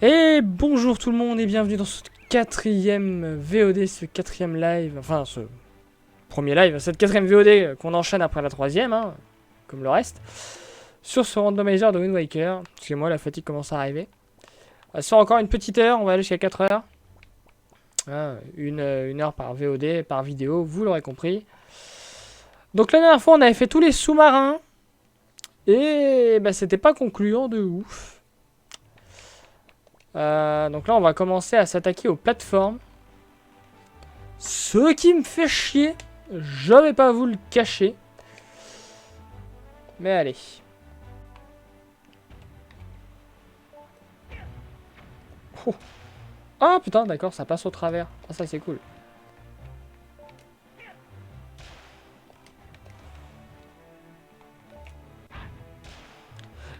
Et bonjour tout le monde et bienvenue dans ce quatrième VOD, ce quatrième live, enfin ce premier live, cette quatrième VOD qu'on enchaîne après la troisième, hein, comme le reste, sur ce randomizer de Wind Waker. Excusez-moi, la fatigue commence à arriver. Sur encore une petite heure, on va aller jusqu'à 4 heures. Une heure par VOD, par vidéo, vous l'aurez compris. Donc la dernière fois, on avait fait tous les sous-marins. Et bah, c'était pas concluant de ouf. Donc là, on va commencer à s'attaquer aux plateformes. Ce qui me fait chier, je vais pas vous le cacher. Mais allez. Oh. Ah putain, d'accord, ça passe au travers. Ah ça c'est cool.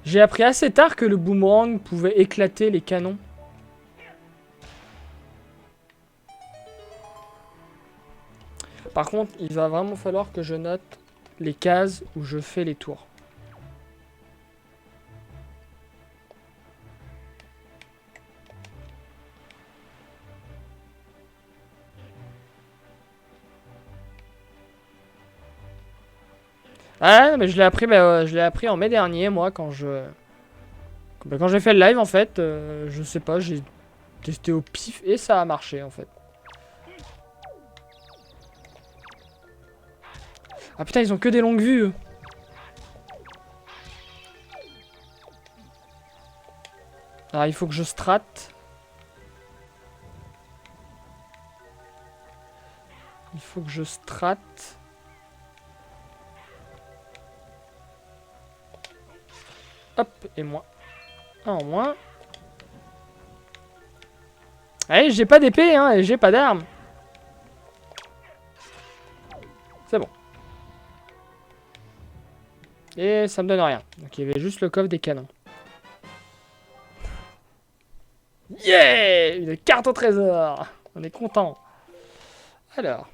J'ai appris assez tard que le boomerang pouvait éclater les canons. Par contre, il va vraiment falloir que je note les cases où je fais les tours. Ah, mais je l'ai appris en mai dernier, moi, quand j'ai fait le live, en fait. Je sais pas, j'ai testé au pif et ça a marché, en fait. Ah putain, ils ont que des longues vues, eux. Alors, il faut que je strat. Il faut que je strat. Hop, et moi. Un en moins. Allez, j'ai pas d'épée, hein, et j'ai pas d'arme. C'est bon. Et ça me donne rien. Donc il y avait juste le coffre des canons. Yeah! Une carte au trésor! On est content. Alors.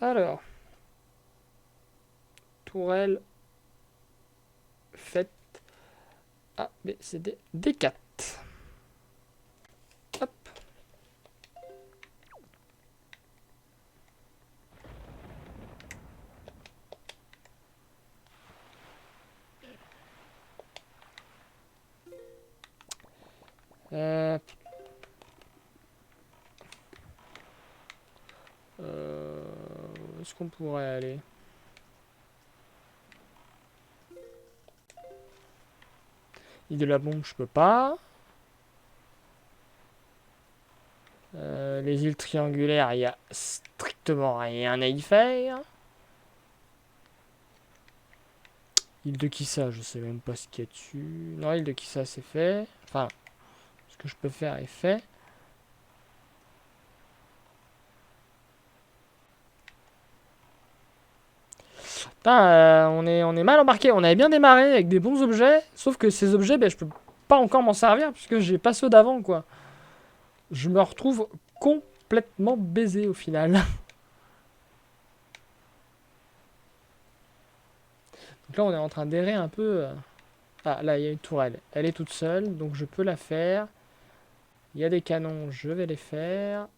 Alors. Tourelle. Faite. A, B, C, D. D4. Hop. Euh... Où est-ce qu'on pourrait aller? Île de la bombe, je peux pas. Les îles triangulaires, il y a strictement rien à y faire. Île de Kissa, je sais même pas ce qu'il y a dessus. Non, île de Kissa, c'est fait. Enfin, ce que je peux faire est fait. Putain, on est mal embarqué. On avait bien démarré avec des bons objets. Sauf que ces objets, ben, je peux pas encore m'en servir puisque j'ai pas ceux d'avant, quoi. Je me retrouve complètement baisé au final. Donc là, on est en train d'errer un peu. Ah, là, il y a une tourelle. Elle est toute seule, donc je peux la faire. Il y a des canons, je vais les faire.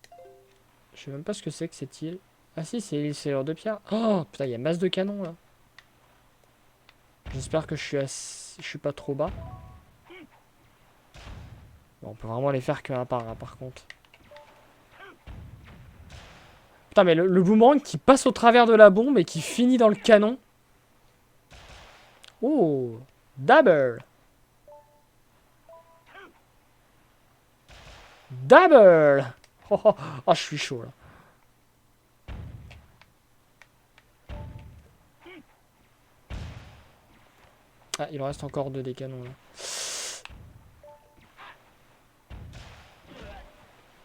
Je sais même pas ce que c'est que cette île. Ah si, c'est l'île Seigneur de Pierre. Oh, putain, il y a masse de canons, là. J'espère que je suis pas trop bas. Bon, on peut vraiment les faire qu'un par contre. Putain, mais le boomerang qui passe au travers de la bombe et qui finit dans le canon. Oh, double. Double. Oh, oh, oh, je suis chaud, là. Ah, il en reste encore deux des canons, là.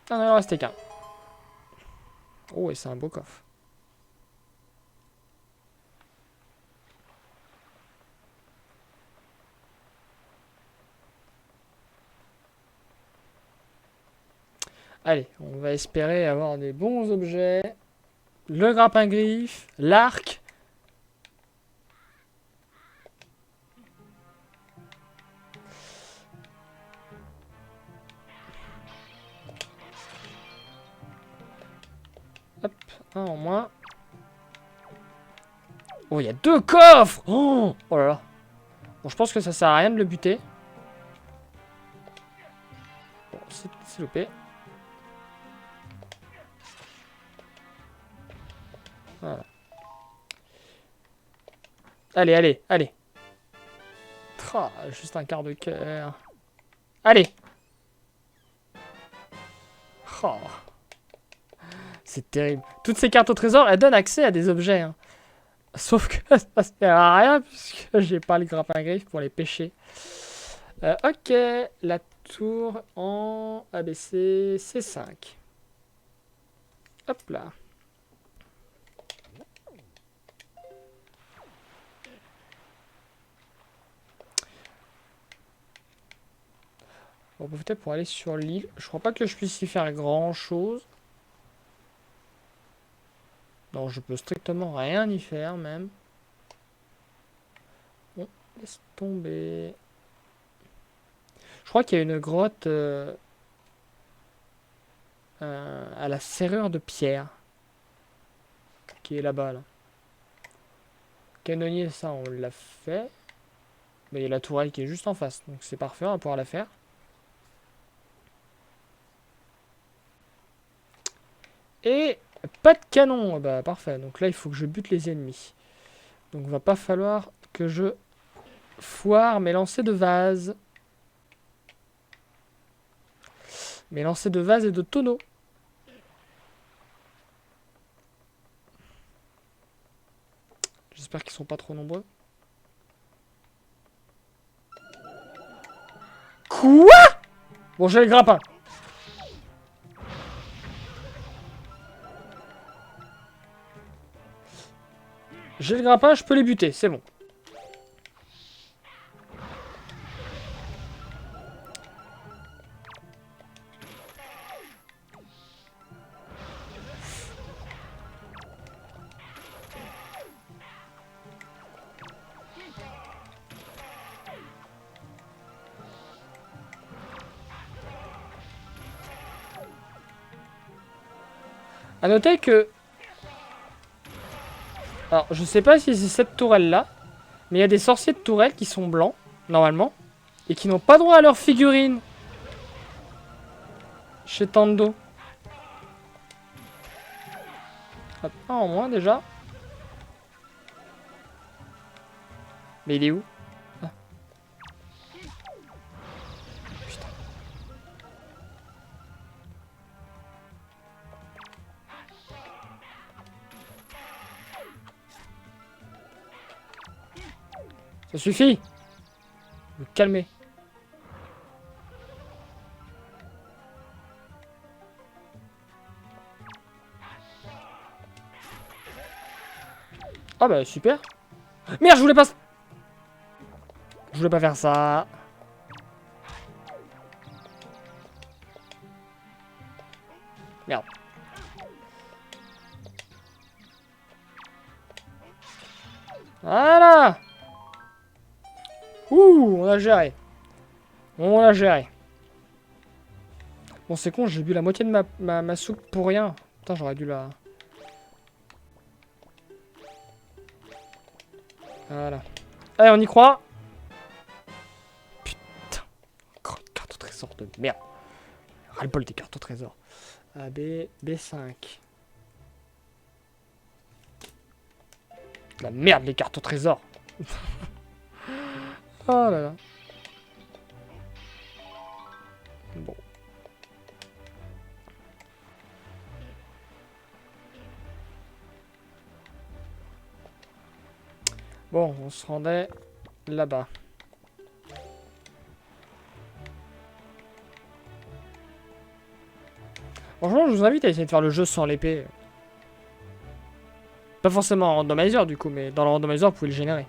Ah non, il en restait qu'un. Oh, et c'est un beau coffre. Allez, on va espérer avoir des bons objets. Le grappin-griffe, l'arc Un en moins. Oh, il y a 2 coffres. Oh, oh là là. Bon, je pense que ça sert à rien de le buter. Bon, c'est loupé. Voilà. Allez, allez, allez. Oh, juste un quart de cœur. Allez. Oh. C'est terrible. Toutes ces cartes au trésor, elles donnent accès à des objets. Hein. Sauf que ça sert à rien puisque j'ai pas le grappin griffe pour les pêcher. Ok, la tour en ABC C5. Hop là. On peut peut-être pour aller sur l'île. Je crois pas que je puisse y faire grand chose. Non, je peux strictement rien y faire même. Bon, laisse tomber. Je crois qu'il y a une grotte à la serrure de pierre. Qui est là-bas, là. Canonnier, ça, on l'a fait. Mais il y a la tourelle qui est juste en face. Donc c'est parfait, on va pouvoir la faire. Et pas de canon. Bah parfait. Donc là, il faut que je bute les ennemis. Donc va pas falloir que je foire mes lancers de vase. Mes lancers de vase et de tonneaux. J'espère qu'ils sont pas trop nombreux. Quoi? Bon, j'ai le grappin. J'ai le grappin, je peux les buter, c'est bon. A noter que... Alors, je sais pas si c'est cette tourelle-là, mais il y a des sorciers de tourelle qui sont blancs, normalement, et qui n'ont pas droit à leur figurine. Chez Tando. Hop, un en moins déjà. Mais il est où? Ah. Putain. Ça suffit. Vous calmez. Ah bah super. Merde, je voulais pas... Je voulais pas faire ça. Merde. Voilà. Ouh, on a géré. On a géré. Bon, c'est con, j'ai bu la moitié de ma soupe pour rien. Putain, j'aurais dû la... Voilà. Allez, on y croit. Putain. Encore une carte au trésor de merde. Ras-le-bol des cartes au trésor. A, B, B5. La merde, les cartes au trésor. Oh là là. Bon. Bon, on se rendait là-bas. Franchement, je vous invite à essayer de faire le jeu sans l'épée. Pas forcément en randomizer du coup, mais dans le randomizer, vous pouvez le générer.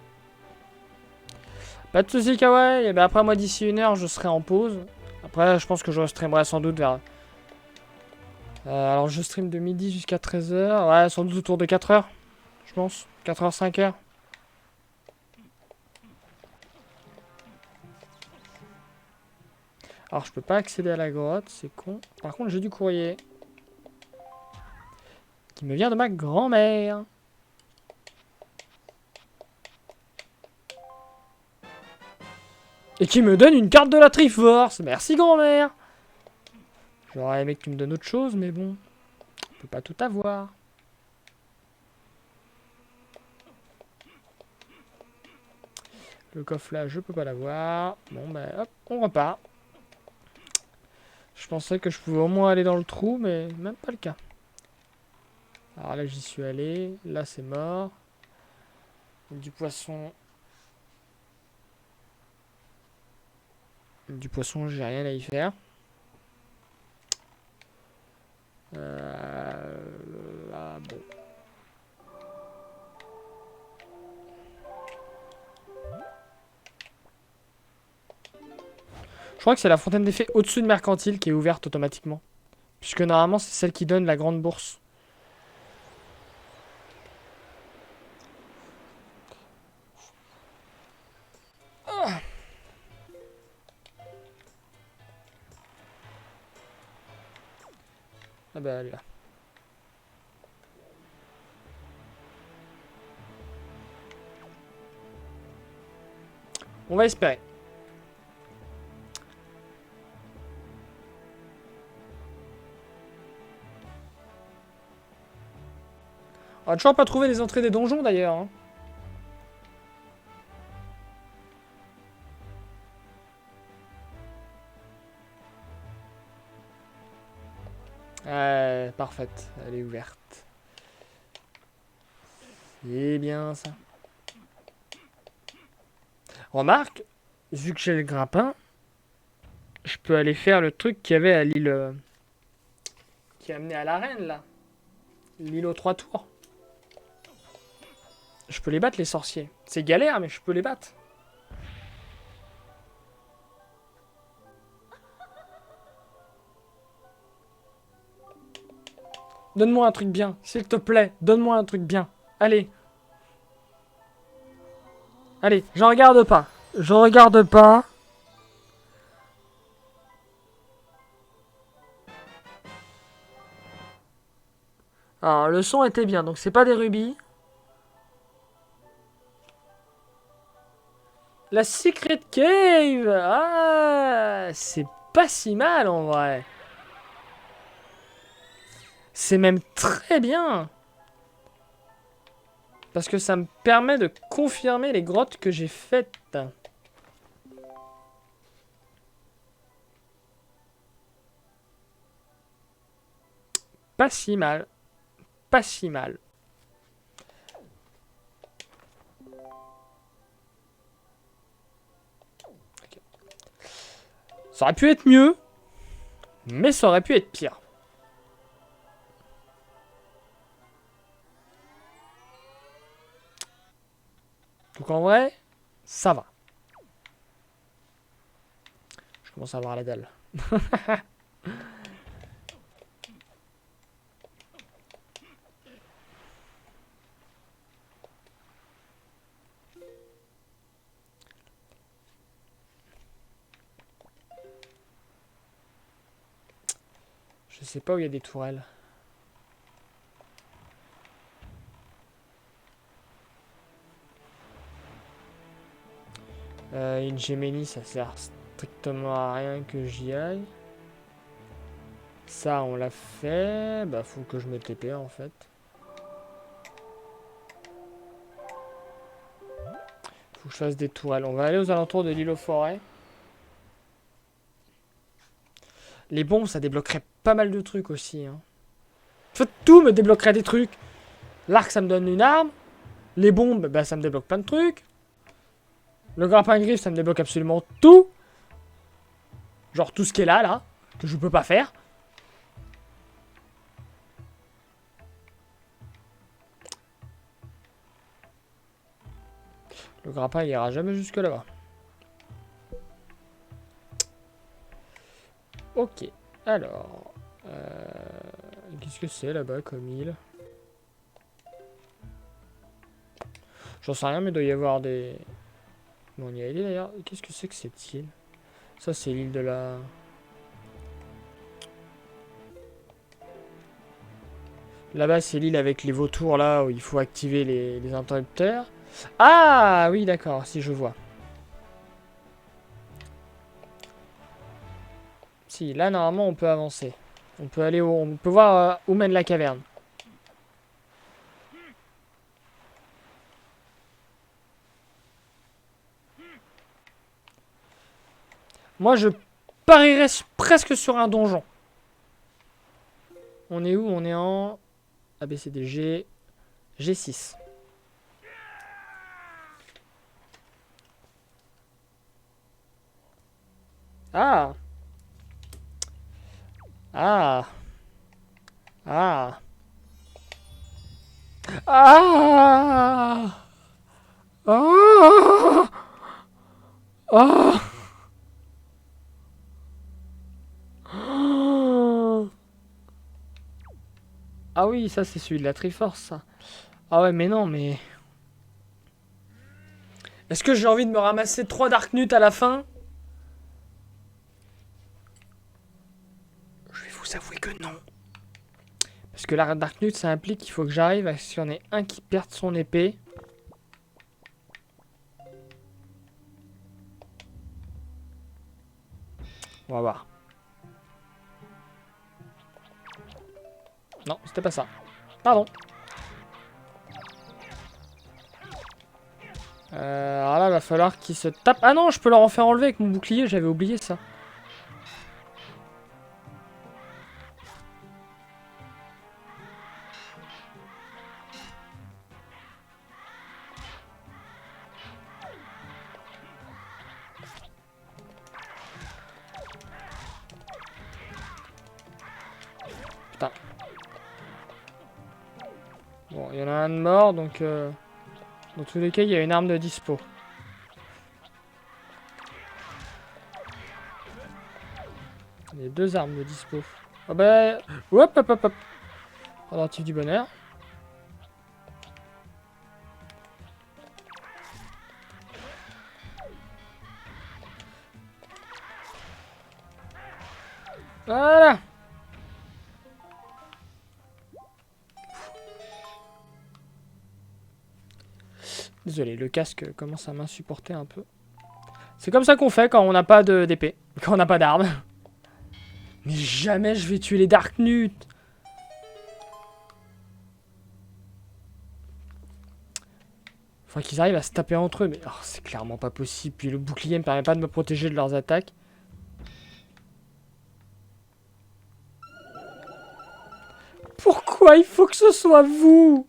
Pas de soucis, Kawaii. Et ben après, moi, d'ici 1 heure, je serai en pause. Après, je pense que je streamerai sans doute vers... alors, je stream de midi jusqu'à 13h. Ouais, sans doute autour de 4h. Je pense. 4h, 5h. Alors, je peux pas accéder à la grotte. C'est con. Par contre, j'ai du courrier. Qui me vient de ma grand-mère. Et qui me donne une carte de la Triforce. Merci grand-mère. J'aurais aimé que tu me donnes autre chose, mais bon. On peut pas tout avoir. Le coffre là, je peux pas l'avoir. Bon bah hop, on repart. Je pensais que je pouvais au moins aller dans le trou, mais même pas le cas. Alors là j'y suis allé. Là c'est mort. Du poisson. Du poisson, j'ai rien à y faire. Là, bon. Je crois que c'est la fontaine d'effet au-dessus de Mercantile qui est ouverte automatiquement. Puisque normalement c'est celle qui donne la grande bourse. Ah bah elle est là. On va espérer. On a toujours pas trouvé les entrées des donjons d'ailleurs. Hein. Parfaite, elle est ouverte. C'est bien ça. Remarque, vu que j'ai le grappin, je peux aller faire le truc qu'il y avait à l'île qui a amené à l'arène là. L'île aux 3 tours. Je peux les battre les sorciers. C'est galère mais je peux les battre. Donne-moi un truc bien, s'il te plaît. Donne-moi un truc bien. Allez. Allez, j'en regarde pas. Je regarde pas. Alors, le son était bien, donc c'est pas des rubis. La Secret Cave. Ah, c'est pas si mal en vrai. C'est même très bien. Parce que ça me permet de confirmer les grottes que j'ai faites. Pas si mal. Pas si mal. Okay. Ça aurait pu être mieux. Mais ça aurait pu être pire. Donc en vrai, ça va. Je commence à avoir la dalle. Je sais pas où il y a des tourelles. Une Géménie, ça sert strictement à rien que j'y aille. Ça, on l'a fait. Bah, faut que je me TP en fait. Faut que je fasse des tourelles. On va aller aux alentours de l'île aux forêts. Les bombes, ça débloquerait pas mal de trucs aussi. Hein. En fait, tout me débloquerait des trucs. L'arc, ça me donne une arme. Les bombes, bah, ça me débloque plein de trucs. Le grappin griffe, ça me débloque absolument tout. Genre tout ce qui est là, que je peux pas faire. Le grappin, il ira jamais jusque là-bas. Ok, alors... Qu'est-ce que c'est là-bas comme île? J'en sais rien, mais il doit y avoir des... Bon, on y est allé d'ailleurs. Qu'est-ce que c'est que cette île? Ça, c'est l'île de la... Là-bas, c'est l'île avec les vautours, là, où il faut activer les interrupteurs. Ah, oui, d'accord, si je vois. Si, là, normalement, on peut avancer. On peut aller on peut voir où mène la caverne. Moi, je parierais presque sur un donjon. On est où? On est en ABCDG G6. Ah! Ah! Ah! Ah! Ah! Ah! Ah oui, ça c'est celui de la Triforce, ça. Ah ouais, mais non, mais... Est-ce que j'ai envie de me ramasser 3 Darknut à la fin? Je vais vous avouer que non. Parce que la Darknut, ça implique qu'il faut que j'arrive à ce qu'il y en ait un qui perde son épée. On va voir. Non, c'était pas ça. Pardon. Alors là, il va falloir qu'il se tape. Ah non, je peux leur en faire enlever avec mon bouclier, j'avais oublié ça. Putain. Bon, il y en a un de mort, donc... Dans tous les cas, il y a une arme de dispo. Il y a 2 armes de dispo. Ah bah... Hop, hop, hop, hop. Pendentif du bonheur. Voilà. Désolé, le casque commence à m'insupporter un peu. C'est comme ça qu'on fait quand on n'a pas d'épée. Quand on n'a pas d'arme. Mais jamais je vais tuer les Darknut. Faudrait qu'ils arrivent à se taper entre eux, mais oh, c'est clairement pas possible. Puis le bouclier me permet pas de me protéger de leurs attaques. Pourquoi il faut que ce soit vous?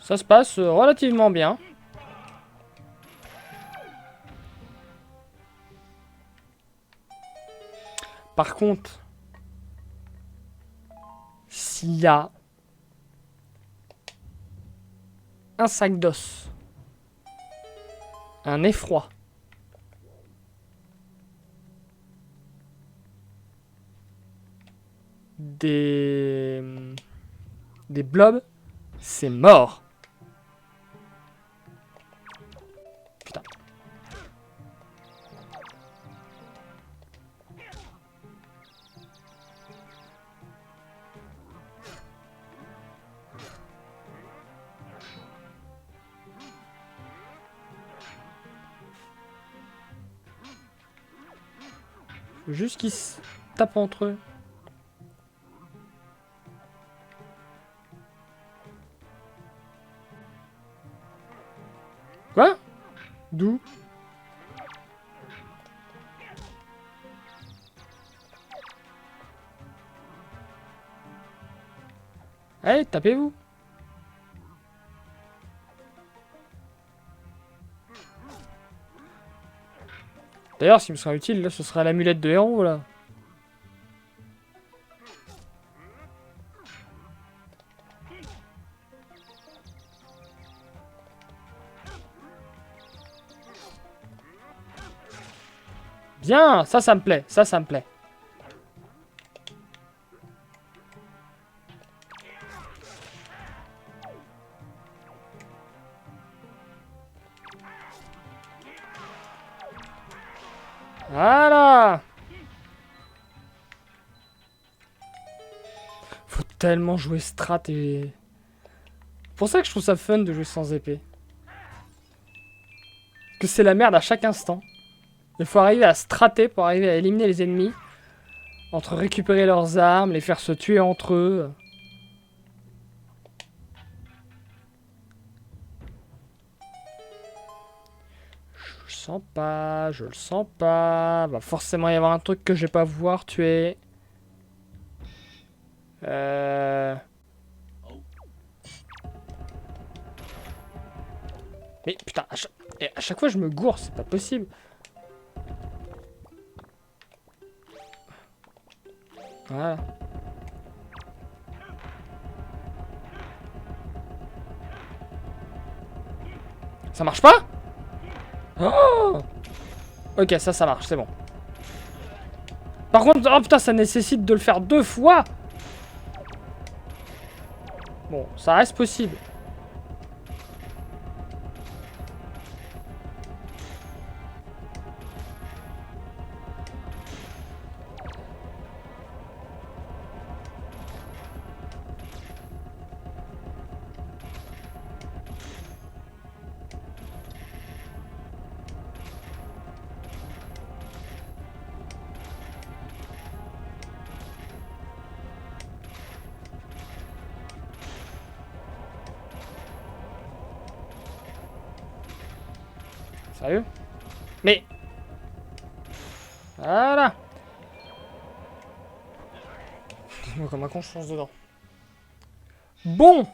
Ça se passe relativement bien. Par contre, s'il y a un sac d'os, un effroi, des blobs, c'est mort. Putain. Faut juste qu'ils se tapent entre eux. Quoi? D'où? Allez, tapez-vous. D'ailleurs, ce qui me sera utile, là, ce sera l'amulette de héros, là. Bien, ça me plaît, ça me plaît. Voilà. Faut tellement jouer strat et... C'est pour ça que je trouve ça fun de jouer sans épée. Parce que c'est la merde à chaque instant. Il faut arriver à strater pour arriver à éliminer les ennemis. Entre récupérer leurs armes, les faire se tuer entre eux. Je le sens pas, je le sens pas. Va forcément y avoir un truc que je vais pas pouvoir tuer. Mais putain, à chaque fois je me gourre, c'est pas possible. Voilà. Ça marche pas? Oh, ok, ça marche, c'est bon. Par contre, oh putain, ça nécessite de le faire 2 fois. Bon, ça reste possible. Sérieux? Mais... Voilà. Comme un con, je fonce dedans. Bon.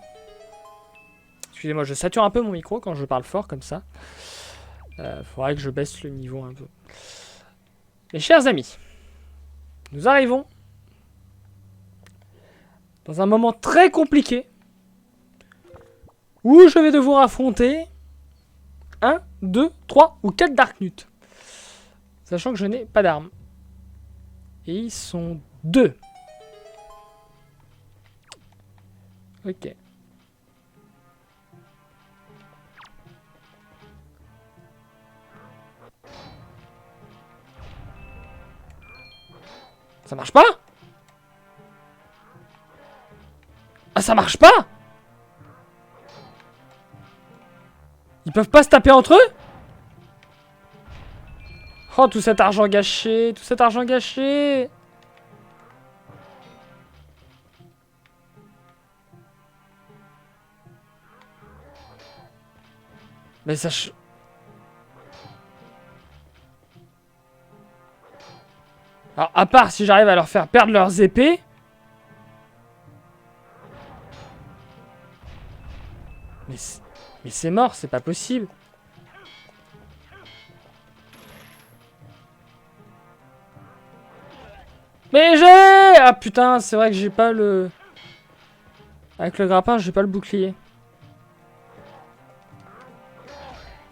Excusez-moi, je sature un peu mon micro quand je parle fort comme ça. Faudrait que je baisse le niveau un peu. Mes chers amis, nous arrivons dans un moment très compliqué où je vais devoir affronter 1, 2, 3 ou 4 Darknut. Sachant que je n'ai pas d'armes. Et ils sont 2. Ok. Ça marche pas? Ah, ça marche pas? Ils peuvent pas se taper entre eux? Oh, tout cet argent gâché, tout cet argent gâché. Mais ça... Alors, à part si j'arrive à leur faire perdre leurs épées... Mais c'est mort, c'est pas possible. Mais j'ai... Ah putain, c'est vrai que j'ai pas le... Avec le grappin, j'ai pas le bouclier.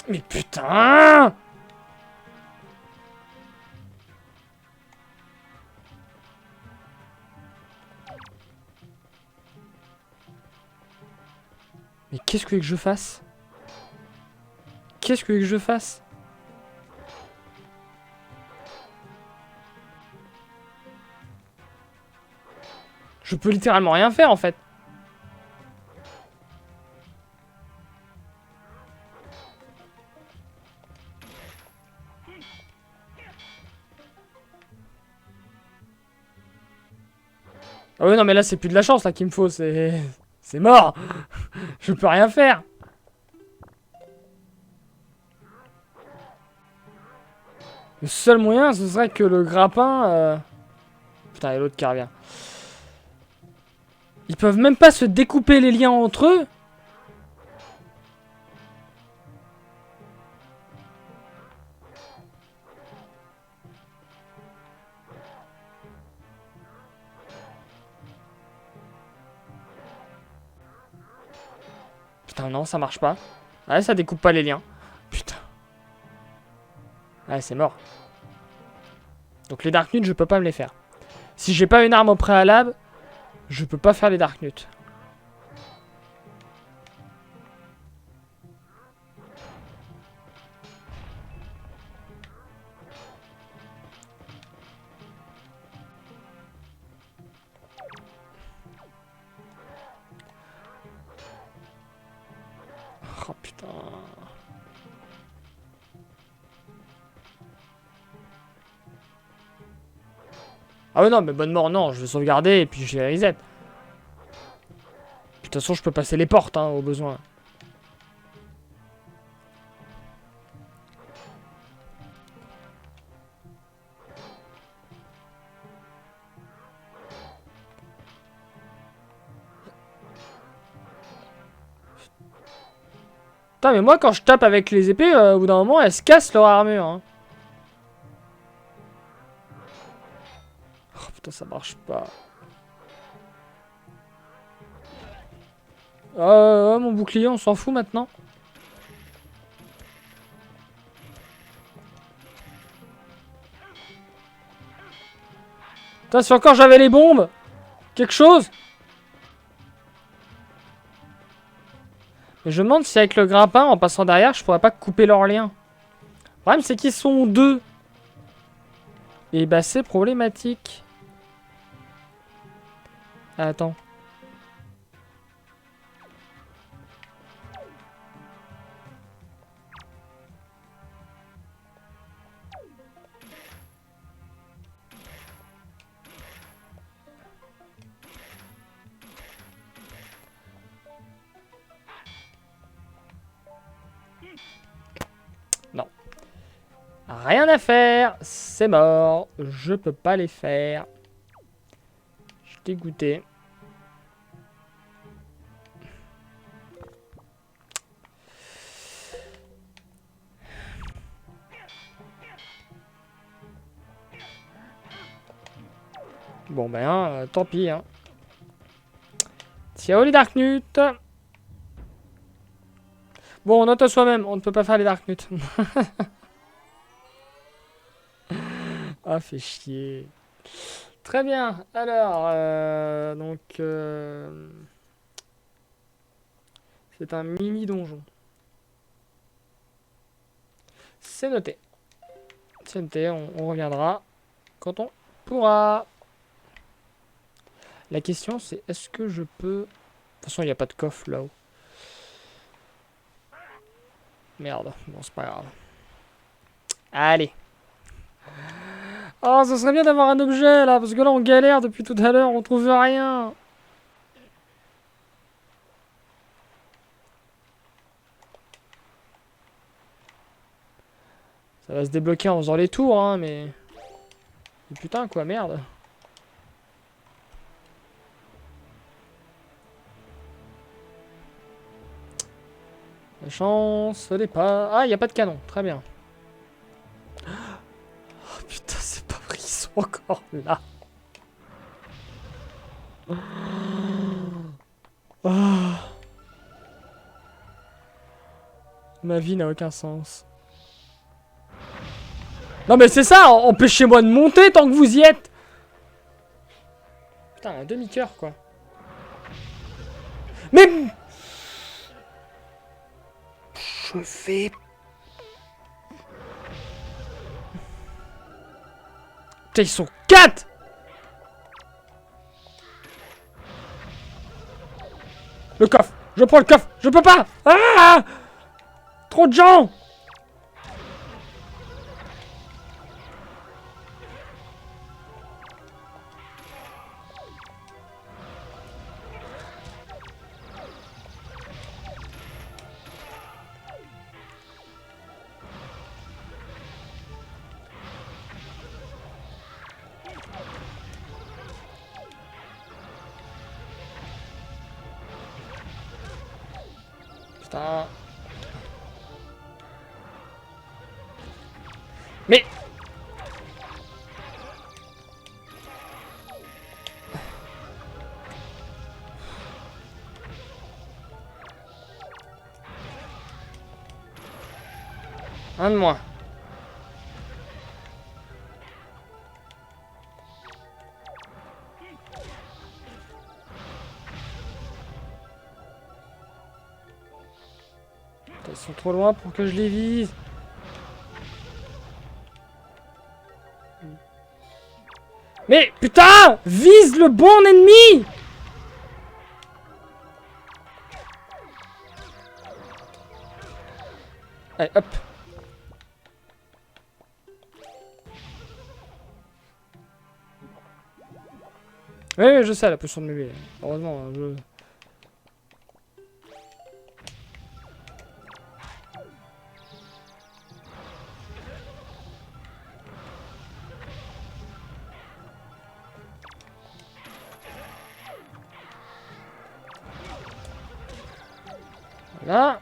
Mais putain! Mais qu'est-ce que je fasse? Qu'est-ce que je fasse? Je peux littéralement rien faire en fait. Ah ouais non mais là c'est plus de la chance là qu'il me faut, c'est mort. Je peux rien faire. Le seul moyen ce serait que le grappin... Putain, il y a l'autre qui revient. Ils peuvent même pas se découper les liens entre eux. Putain, non, ça marche pas. Ouais, ça découpe pas les liens. Putain. Ouais, c'est mort. Donc les Dark Nuts, je peux pas me les faire. Si j'ai pas une arme au préalable, je peux pas faire les Dark Nuts. Oh putain. Ah ouais non mais bonne mort non, je vais sauvegarder et puis je vais reset. De toute façon je peux passer les portes hein, au besoin. Putain mais moi quand je tape avec les épées, au bout d'un moment elles se cassent leur armure. Hein. Oh putain ça marche pas. Mon bouclier on s'en fout maintenant. Putain si encore j'avais les bombes. Quelque chose. Mais je me demande si avec le grappin en passant derrière je pourrais pas couper leur lien. Le problème c'est qu'ils sont deux. Et bah c'est problématique. Attends. Non. Rien à faire. C'est mort. Je peux pas les faire. Je suis dégoûté. Bon ben, tant pis. Hein. Tiens, les Dark Nuts. Bon, on note à soi-même, on ne peut pas faire les Dark Nuts. Ah, fait chier. Très bien, alors, c'est un mini donjon. C'est noté. C'est noté, on reviendra quand on pourra. La question c'est, est-ce que je peux... De toute façon, il n'y a pas de coffre là-haut. Merde, bon, c'est pas grave. Allez. Oh, ça serait bien d'avoir un objet là, parce que là on galère depuis tout à l'heure, on trouve rien. Ça va se débloquer en faisant les tours, hein, mais... Putain, quoi, merde. La chance, n'est pas... Ah, il n'y a pas de canon, très bien. Oh, putain, c'est pas vrai, ils sont encore là. Oh. Ma vie n'a aucun sens. Non mais c'est ça, empêchez-moi de monter tant que vous y êtes. Putain, un demi-cœur quoi. Mais... Je fais... Putain, ils sont 4. Le coffre, je prends le coffre, je peux pas. Ah, trop de gens. Putain. Mais... Un de moins. Ils sont trop loin pour que je les vise. Mais putain! Vise le bon ennemi! Allez, hop. Oui, je sais, la potion de bébé. Heureusement, je... Voilà.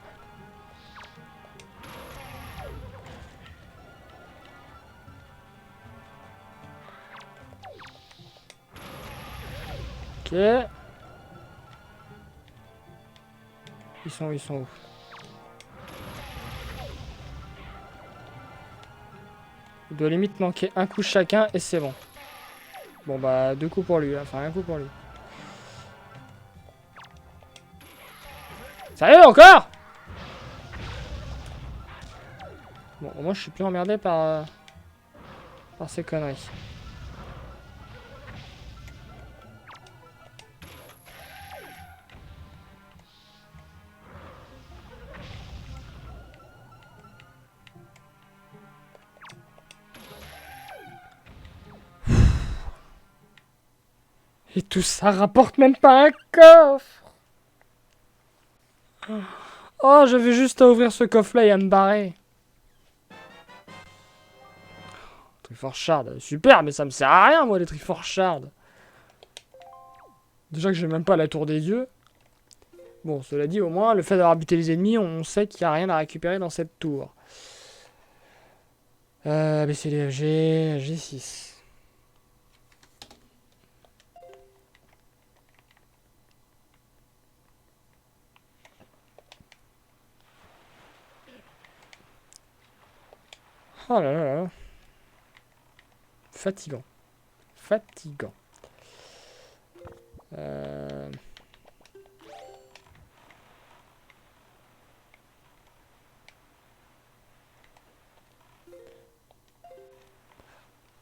Ok. Ils sont où? Il doit limite manquer un coup chacun et c'est bon. Bon bah 2 coups pour lui, enfin un coup pour lui. Sérieux encore? Bon, au moins je suis plus emmerdé par ces conneries. Et tout ça rapporte même pas un coffre. Oh, je vais juste à ouvrir ce coffre-là et à me barrer. Triforchard, super, mais ça me sert à rien, moi, les Triforchard. Déjà que j'ai même pas la tour des dieux. Bon, cela dit, au moins, le fait d'avoir buté les ennemis, on sait qu'il n'y a rien à récupérer dans cette tour. BCDFG, G6. Oh là là là. Fatigant. Fatigant.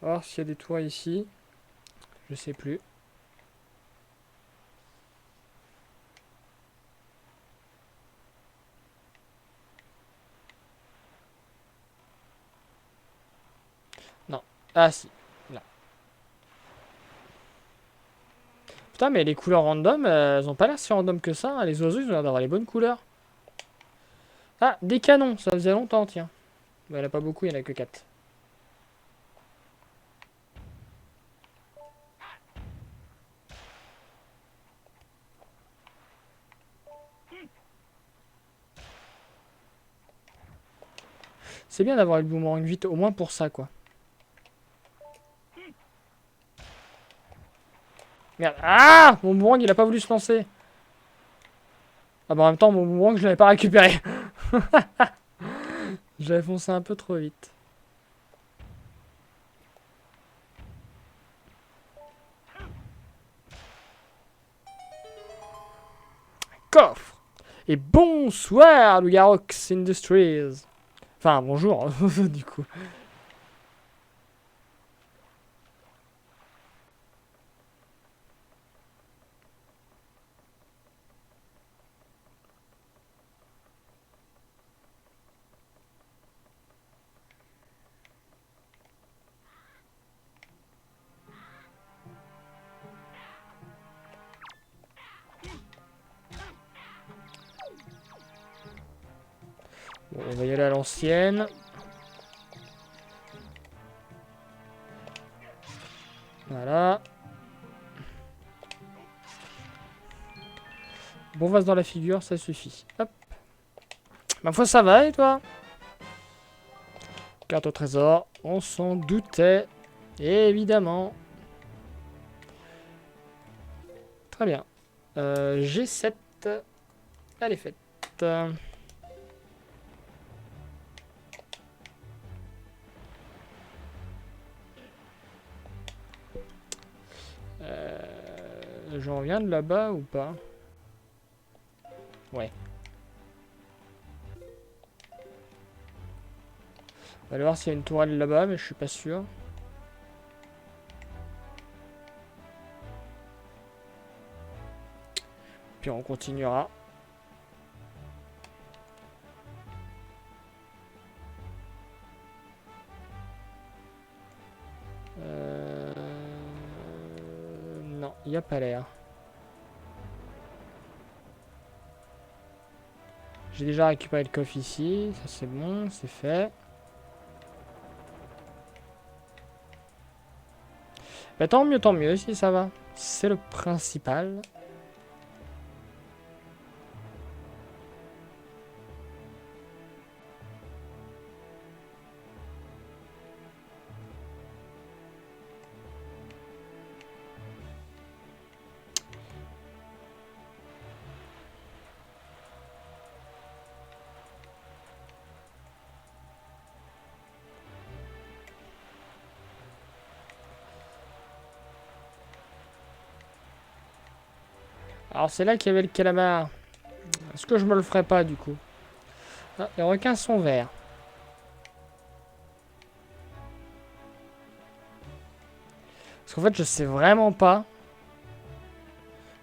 Alors s'il y a des toits ici. Je sais plus. Non. Ah si. Là. Putain, mais les couleurs random, elles ont pas l'air si random que ça. Hein. Les oiseaux, ils ont l'air d'avoir les bonnes couleurs. Ah, des canons. Ça faisait longtemps, tiens. Bah, il n'y en a pas beaucoup, il n'y en a que 4. C'est bien d'avoir le boomerang vite, au moins pour ça, quoi. Merde. Ah! Mon boomerang, il a pas voulu se lancer. Ah bah en même temps, mon boomerang, je l'avais pas récupéré. J'avais foncé un peu trop vite. Coffre! Et bonsoir, Lugarox Industries. Enfin, bonjour, du coup. Bon, on va y aller à l'ancienne. Voilà. Bon vase dans la figure, ça suffit. Hop. Ma foi, ça va, et toi? Carte au trésor, on s'en doutait. Évidemment. Très bien. G7. Elle est faite. J'en viens de là-bas ou pas? Ouais. On va aller voir s'il y a une tourelle là-bas, mais je suis pas sûr. Puis on continuera. Non, il n'y a pas l'air. J'ai déjà récupéré le coffre ici. Ça c'est bon, c'est fait. Bah, tant mieux si ça va. C'est le principal. Alors c'est là qu'il y avait le calamar. Est-ce que je me le ferais pas du coup? Ah, les requins sont verts. Parce qu'en fait je sais vraiment pas.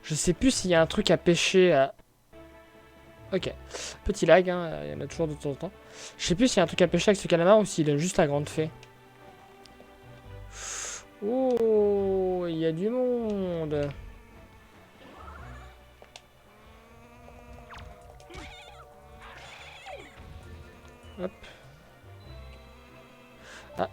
Je sais plus s'il y a un truc à pêcher à... Ok. Petit lag, hein, il y en a toujours de temps en temps. Je sais plus s'il y a un truc à pêcher avec ce calamar ou s'il a juste la grande fée. Oh, il y a du monde. Hop. Ah.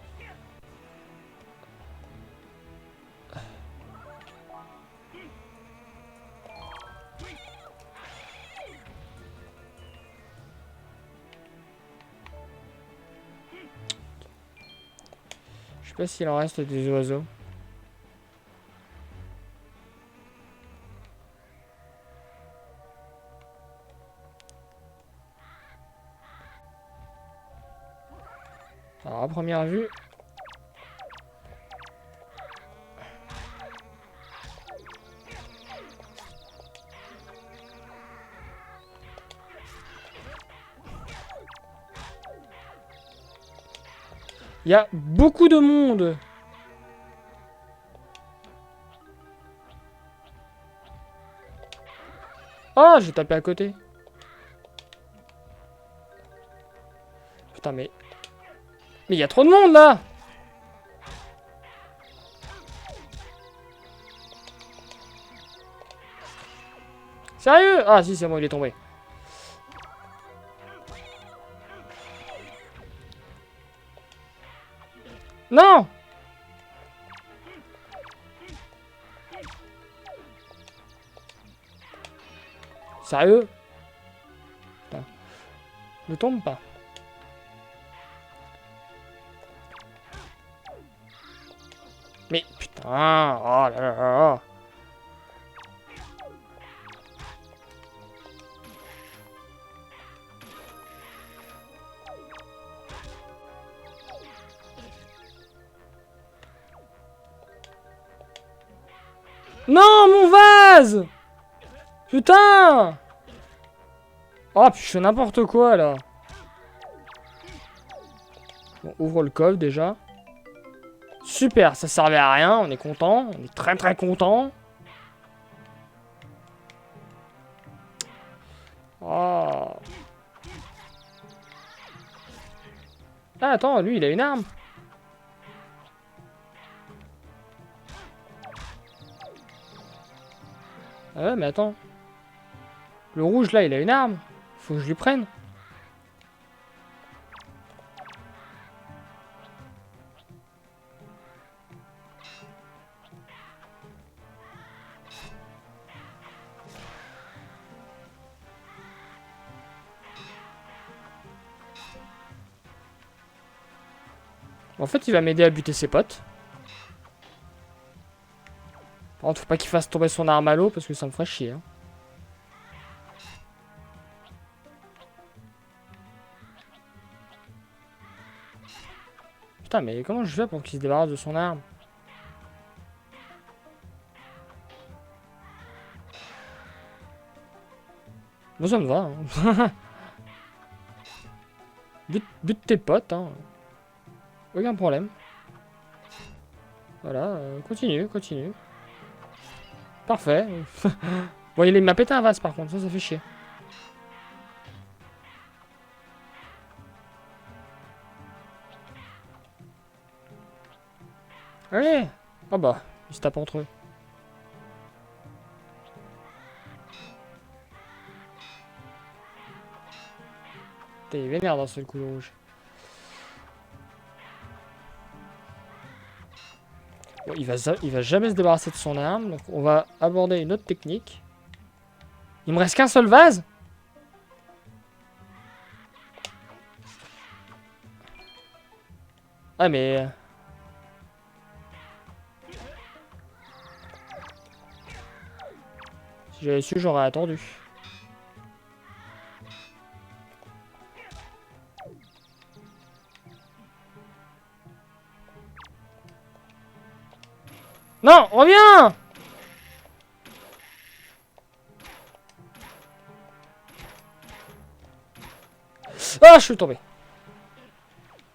Je sais pas s'il en reste des oiseaux. Alors à première vue... Il y a beaucoup de monde. Oh, j'ai tapé à côté. Putain, mais... Mais il y a trop de monde, là. Sérieux? Ah, si, c'est bon, il est tombé. Non! Sérieux? Putain. Ne tombe pas. Mais putain, oh là là là. Non, mon vase! Putain! Oh, puis je fais n'importe quoi, là. Bon, ouvre le coffre, déjà. Super, ça servait à rien, on est content. On est très très content. Oh. Ah, attends, lui, il a une arme. Ah ouais, mais attends. Le rouge, là, il a une arme. Faut que je lui prenne. En fait, il va m'aider à buter ses potes. Par contre, faut pas qu'il fasse tomber son arme à l'eau parce que ça me ferait chier. Hein. Putain, mais comment je fais pour qu'il se débarrasse de son arme? Bon, ça me va. Hein. Bute tes potes. Hein. Aucun problème. Voilà, continue, continue. Parfait. Bon, il m'a pété un vase par contre, ça fait chier. Allez. Oh bah, ils se tapent entre eux. Putain, il est vénère d'un seul coup le rouge. Bon, il va jamais se débarrasser de son arme, donc on va aborder une autre technique. Il me reste qu'un seul vase? Ah mais... Si j'avais su, j'aurais attendu. Non, reviens! Ah, je suis tombé.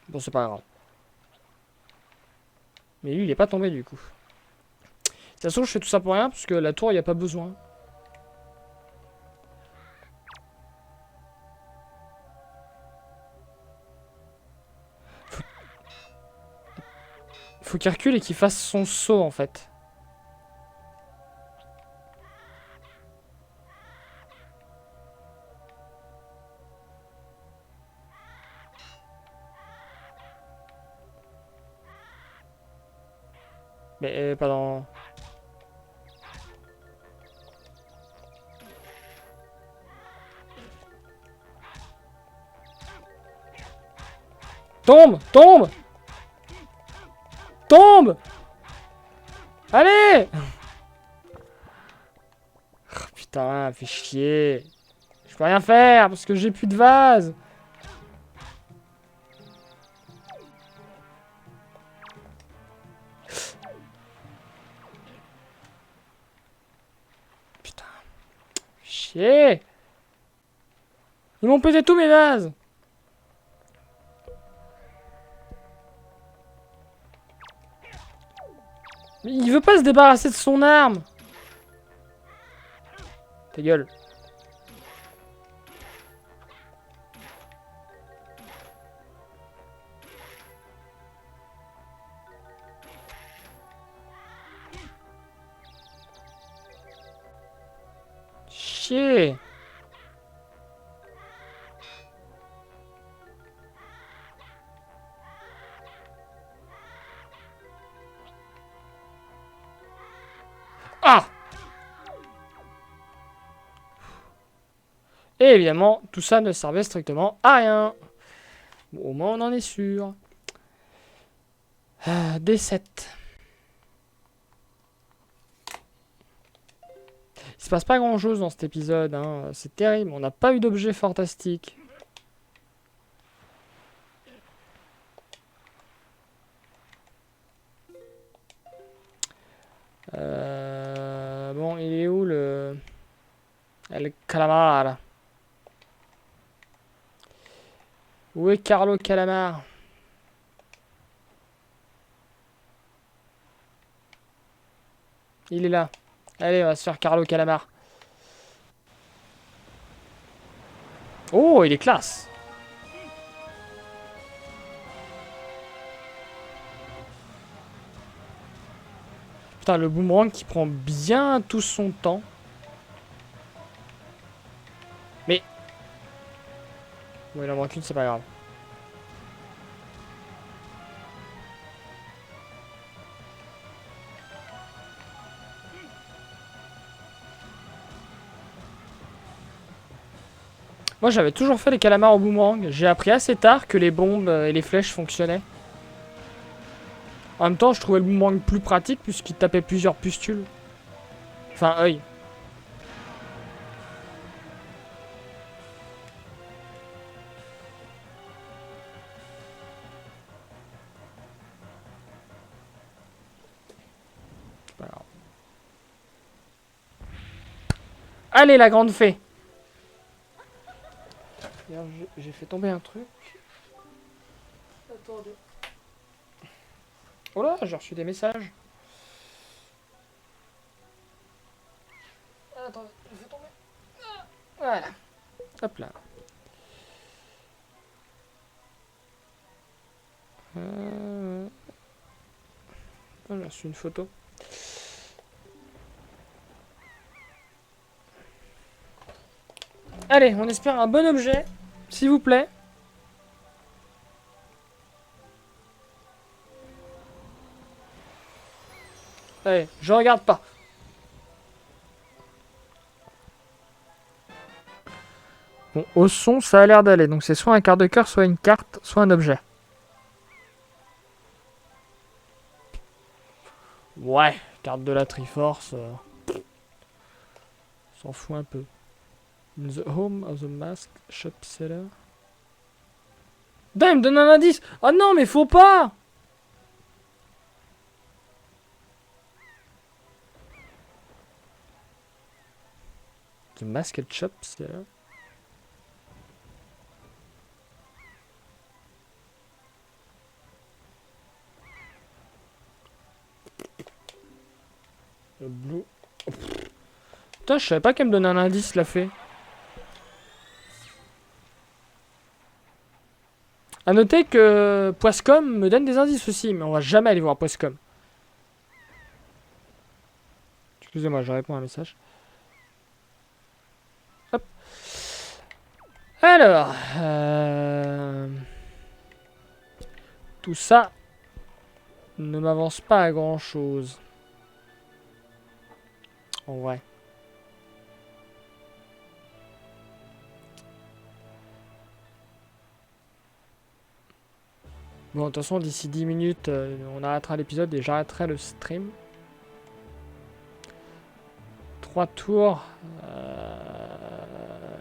Bon, c'est pas grave. Mais lui, il est pas tombé du coup. De toute façon, je fais tout ça pour rien, parce que la tour, il n'y a pas besoin. Faut qu'il recule et qu'il fasse son saut, en fait. Mais pas dans... Tombe! Tombe! Tombe! Allez! Oh, putain, fait chier. Je peux rien faire parce que j'ai plus de vase. Putain. Chier. Ils m'ont pété tous mes vases. Mais il veut pas se débarrasser de son arme. Ta gueule. Chier. Ah! Et évidemment, tout ça ne servait strictement à rien. Bon, au moins, on en est sûr. D7. Il se passe pas grand chose dans cet épisode, hein. C'est terrible, on n'a pas eu d'objet fantastique. Bon, il est où le calamar? Où est Carlo Calamar? Il est là. Allez, on va se faire Carlo Calamar. Oh, il est classe. Putain, le boomerang qui prend bien tout son temps. Mais... Bon, il en manque une, c'est pas grave. Moi, j'avais toujours fait les calamars au boomerang. J'ai appris assez tard que les bombes et les flèches fonctionnaient. En même temps, je trouvais le boomerang plus pratique puisqu'il tapait plusieurs pustules. Enfin, œil. Pas grave. Allez, la grande fée. J'ai fait tomber un truc. Attendez. Oh là, j'ai reçu des messages. Attendez, je vais tomber. Voilà. Hop là. Oh, j'ai reçu une photo. Allez, on espère un bon objet, s'il vous plaît. Allez, je regarde pas. Bon, au son, ça a l'air d'aller. Donc c'est soit un quart de cœur, soit une carte, soit un objet. Ouais, carte de la Triforce. S'en fout un peu. In the home of the mask shop seller. Putain, il me donne un indice. Oh non, mais faut pas. The masked shop seller. Le blue. Putain, je savais pas qu'elle me donnait un indice, la fée. A noter que Poiscom me donne des indices aussi, mais on va jamais aller voir Poiscom. Excusez-moi, je réponds à un message. Hop. Alors, tout ça ne m'avance pas à grand chose. En vrai. Bon, de toute façon, d'ici 10 minutes, on arrêtera l'épisode et j'arrêterai le stream. 3 tours.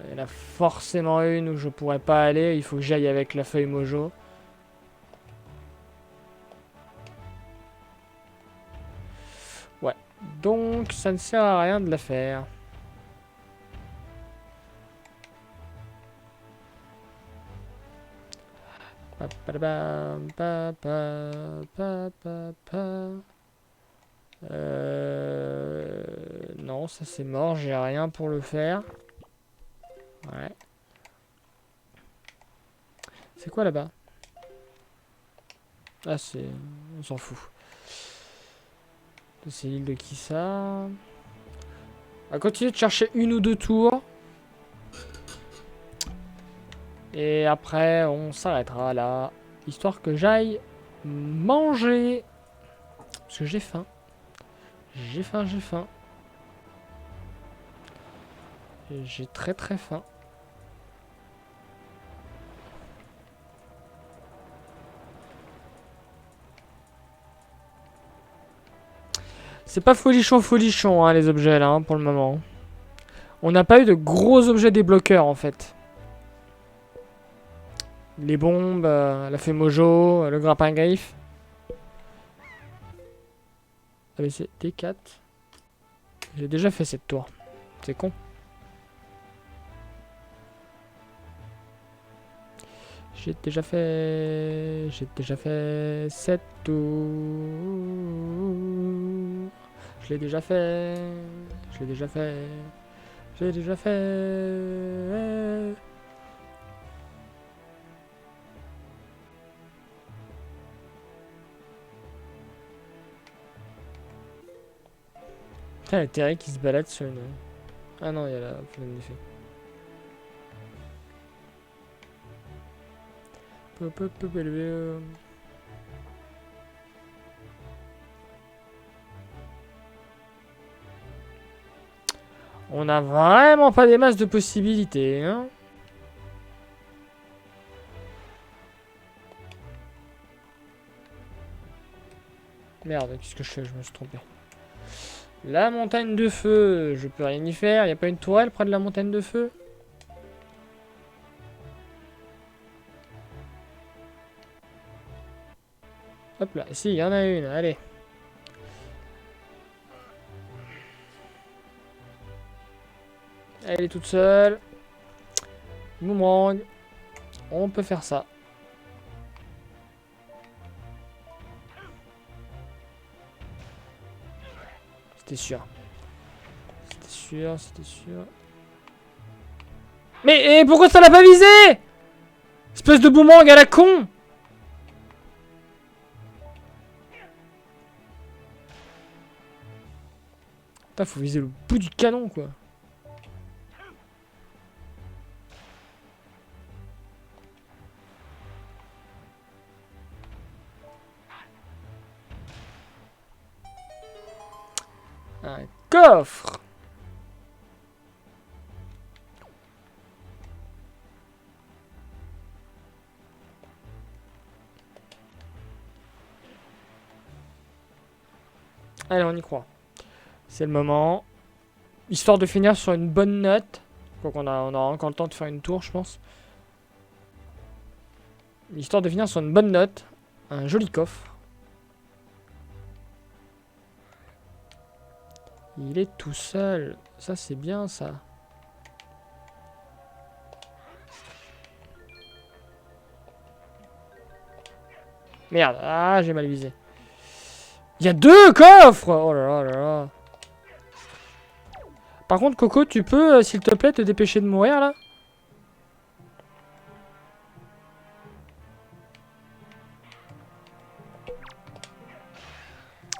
Il y en a forcément une où je pourrais pas aller. Il faut que j'aille avec la feuille Mojo. Ouais. Donc, ça ne sert à rien de la faire. Non, ça c'est mort, j'ai rien pour le faire. Ouais. C'est quoi là-bas? Ah, c'est... On s'en fout. C'est l'île de qui ça? On va continuer de chercher une ou deux tours. Et après, on s'arrêtera là. Histoire que j'aille manger. Parce que j'ai faim. J'ai faim, j'ai faim. J'ai très très faim. C'est pas folichon hein, les objets là, hein, pour le moment. On n'a pas eu de gros objets débloqueurs en fait. Les bombes, la fée Mojo, le grappin griffe. Allez, c'est D4. J'ai déjà fait cette tour. C'est con. J'ai déjà fait cette tour. Je l'ai déjà fait. Je l'ai déjà fait. J'ai déjà fait. Putain, il y a Terry qui se balade sur une... Ah non, il y a la pleine d'effet. On a vraiment pas des masses de possibilités, hein. Merde, qu'est-ce que je fais? Je me suis trompé. La montagne de feu, je peux rien y faire. Y a pas une tourelle près de la montagne de feu? Hop là, si, il y en a une, allez. Elle est toute seule. Boomerang. On peut faire ça. C'était sûr. C'était sûr, c'était sûr. Mais pourquoi ça l'a pas visé? Espèce de boomerang à la con! Putain, faut viser le bout du canon, quoi. Un coffre! Allez, on y croit. C'est le moment. Histoire de finir sur une bonne note. Donc on aura encore le temps de faire une tour, je pense. Histoire de finir sur une bonne note. Un joli coffre. Il est tout seul. Ça, c'est bien, ça. Merde. Ah, j'ai mal visé. Il y a 2 coffres! Oh là là là là. Par contre, Coco, tu peux, s'il te plaît, te dépêcher de mourir, là?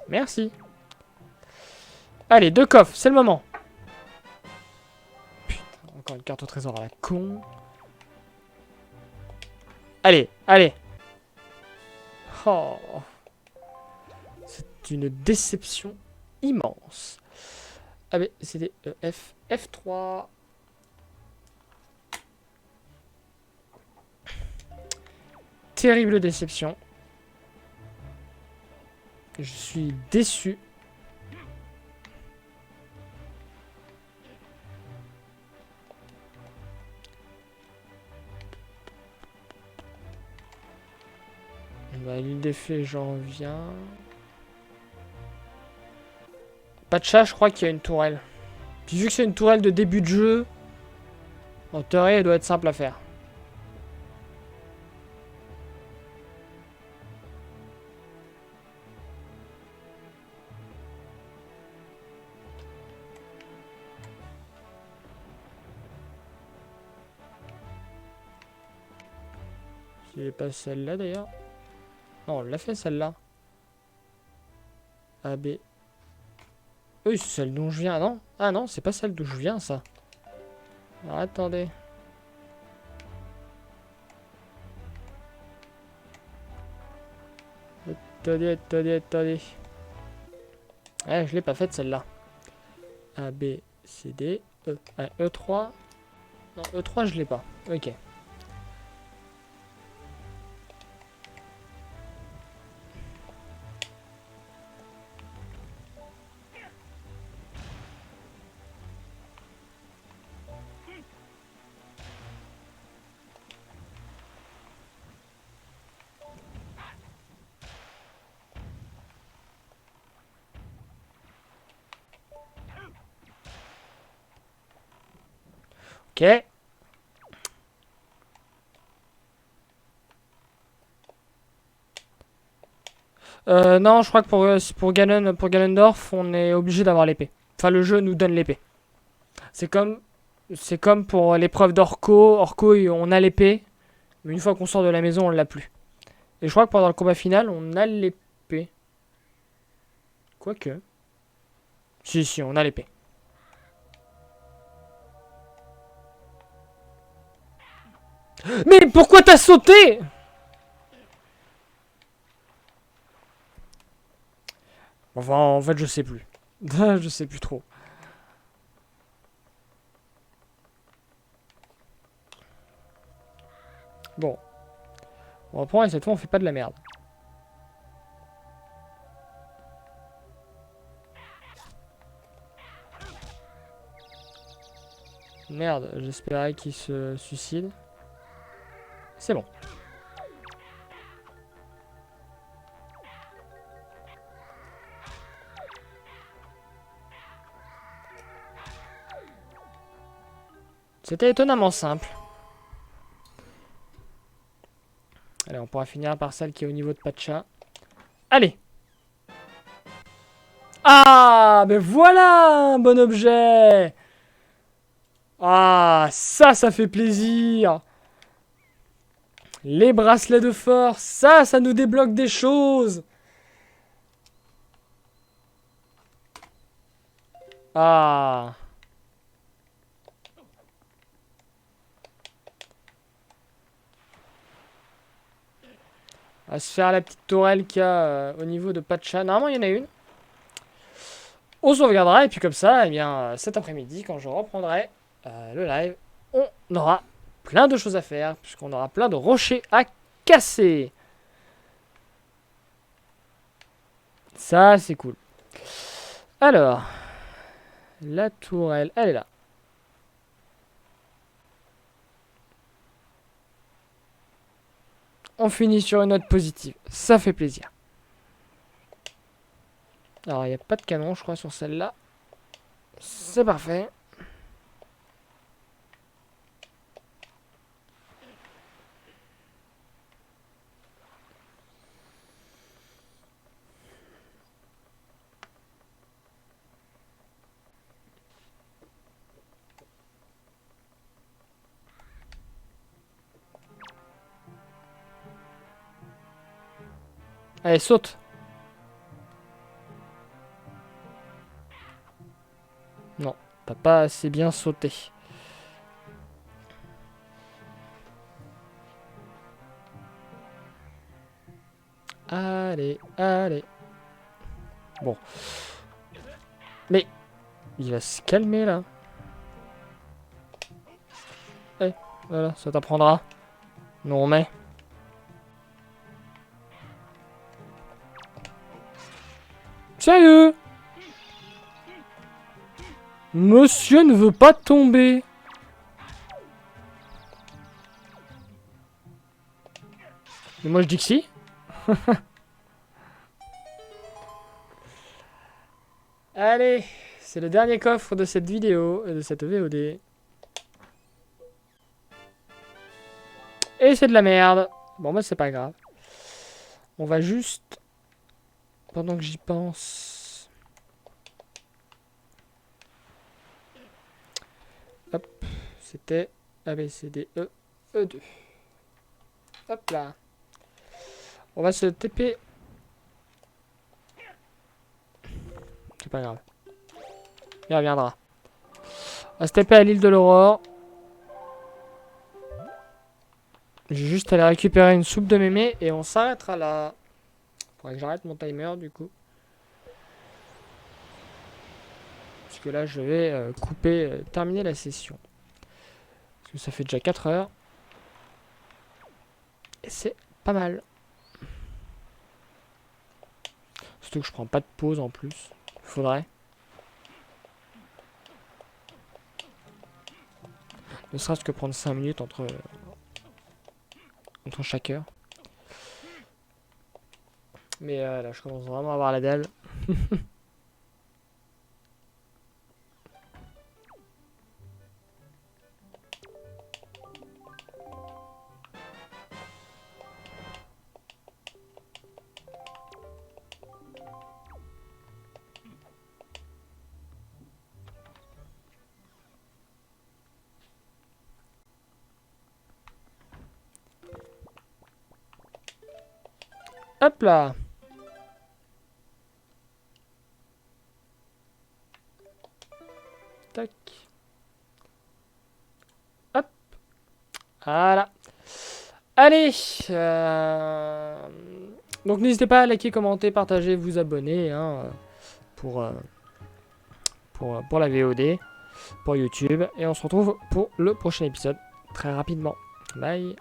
Merci. Allez, 2 coffres, c'est le moment. Putain, encore une carte au trésor à la con. Allez, allez. Oh. C'est une déception immense. A, B, C, D, E, F, F3. Terrible déception. Je suis déçu. Bah, l'île des fées, j'en viens. Pas de chat, je crois qu'il y a une tourelle. Puis vu que c'est une tourelle de début de jeu, en théorie, elle doit être simple à faire. C'est pas celle-là d'ailleurs. Non, on l'a fait celle-là. A, B. Oui, c'est celle dont je viens, non? Ah non, c'est pas celle d'où je viens, ça. Alors, attendez. Attendez. Ouais, je l'ai pas faite celle-là. A, B, C, D, E. Ah, E3. Non, E3, je l'ai pas. Ok. Ok. Non, je crois que pour Ganondorf, on est obligé d'avoir l'épée. Enfin, le jeu nous donne l'épée. C'est comme pour l'épreuve d'Orco. Orco, on a l'épée. Mais une fois qu'on sort de la maison, on l'a plus. Et je crois que pendant le combat final, on a l'épée. Quoique. Si, on a l'épée. Mais pourquoi t'as sauté? Enfin, en fait, je sais plus. Je sais plus trop. Bon. On reprend et cette fois, on fait pas de la merde. Merde, j'espérais qu'il se suicide. C'est bon. C'était étonnamment simple. Allez, on pourra finir par celle qui est au niveau de Pacha. Allez! Ah! Ah, mais voilà un bon objet. Ah, ça fait plaisir. Les bracelets de force, ça nous débloque des choses. Ah. On va se faire la petite tourelle qu'il y a au niveau de Pacha. Normalement, il y en a une. On sauvegardera et puis comme ça, eh bien, cet après-midi, quand je reprendrai le live, on aura plein de choses à faire puisqu'on aura plein de rochers à casser. Ça, c'est cool. Alors, la tourelle, elle est là. On finit sur une note positive. Ça fait plaisir. Alors, il n'y a pas de canon, je crois, sur celle-là. C'est parfait. Allez, saute. Non, t'as pas assez bien sauté. Allez, allez. Bon. Mais, il va se calmer, là. Eh, voilà, ça t'apprendra. Non, mais... Sérieux? Monsieur ne veut pas tomber. Mais moi je dis que si. Allez, c'est le dernier coffre de cette vidéo, de cette VOD. Et c'est de la merde. Bon bah c'est pas grave. On va juste... Pendant que j'y pense... Hop, c'était A, B, C, D, E, E2. Hop là. On va se TP. C'est pas grave. Il reviendra. On va se TP à l'île de l'Aurore. J'ai juste aller récupérer une soupe de mémé et on s'arrêtera là. Faudrait que j'arrête mon timer du coup. Parce que là je vais couper, terminer la session. Parce que ça fait déjà 4 heures. Et c'est pas mal. Surtout que je prends pas de pause en plus. Faudrait. Ne serait-ce que prendre 5 minutes entre chaque heure. Mais là je commence vraiment à avoir la dalle. Hop là. Tac. Hop. Voilà. Allez. Donc n'hésitez pas à liker, commenter, partager, vous abonner hein, pour la VOD, pour YouTube. Et on se retrouve pour le prochain épisode très rapidement. Bye.